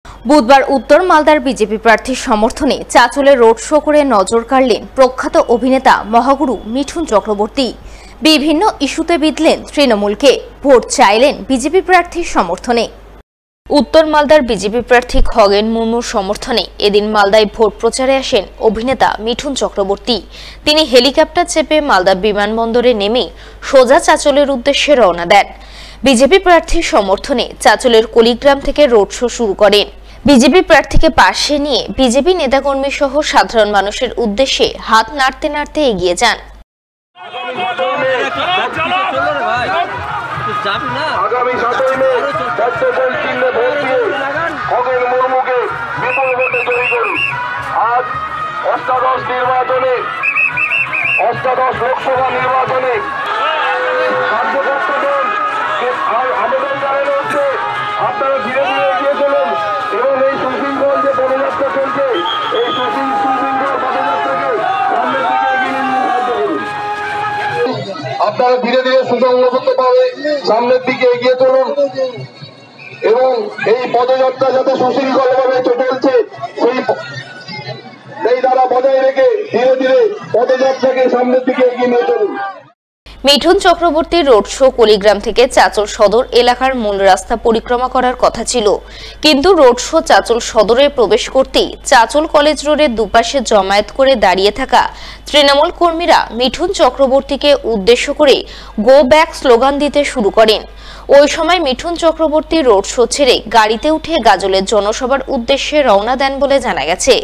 বুধবার উত্তর মালদার বিজেপি প্রার্থীর সমর্থনে চাঁচলে রোড শো করে নজর কাড়লেন প্রখ্যাত অভিনেতা মহাগুরু মিঠুন চক্রবর্তী। বিভিন্ন ইস্যুতে বিঁধলেন তৃণমূলকে, ভোট চাইলেন বিজেপি প্রার্থীর সমর্থনে। উত্তর মালদার বিজেপি প্রার্থী খগেন মুর্মুর সমর্থনে এদিন মালদায় ভোট প্রচারে আসেন অভিনেতা মিঠুন চক্রবর্তী। তিনি হেলিকপ্টার চেপে মালদা বিমানবন্দরে নেমে সোজা চাঁচলের উদ্দেশ্যে রওনা দেন। বিজেপি প্রার্থীর সমর্থনে চাঁচলের কলিগ্রাম থেকে রোড শো শুরু করেন। বিজেপি প্রার্থীকে পাশে নিয়ে বিজেপি নেতাকর্মী সহ সাধারণ মানুষের উদ্দেশ্যে হাত নাড়তে নাড়তে এগিয়ে যান। আগামী 7ই মে পদ্মফুল চিহ্নে ভোট দিয়ে খগেন মুর্মুকে বিপুল ভোটে জয়ী করুন। আজ অষ্টাদশ লোকসভা নির্বাচনে কার্যকর্তাদের আবেদন জানানো হচ্ছে, আপনারা ধীরে ধীরে এগিয়ে চলুন এবং এই সুশৃঙ্খল যে পদযাত্রা চলছে, এই সুশৃঙ্খল পদযাত্রাকে সামনের দিকে এগিয়ে নিয়ে সাহায্য করুন। আপনারা ধীরে ধীরে সুসংগতভাবে সামনের দিকে এগিয়ে চলুন এবং এই পদযাত্রা যাতে সুশৃঙ্খলভাবে চলছে সেই দ্বারা বজায় রেখে ধীরে ধীরে পদযাত্রাকে সামনের দিকে এগিয়ে নিয়ে চলুন। মিঠুন চক্রবর্তীর রোড শো কলিগ্রাম থেকে চাঁচল সদর এলাকার মূল রাস্তা পরিক্রমা করার কথা ছিল, কিন্তু রোড শো চাঁচল সদরে প্রবেশ করতেই চাঁচল কলেজ রোডের দুপাশে জমায়েত করে দাঁড়িয়ে থাকা তৃণমূল কর্মীরা মিঠুন চক্রবর্তীকে উদ্দেশ্য করে গো ব্যাক স্লোগান দিতে শুরু করেন। ওই সময় মিঠুন চক্রবর্তী রোড শো ছেড়ে গাড়িতে উঠে গাজলের জনসভার উদ্দেশ্যে রওনা দেন বলে জানা গেছে।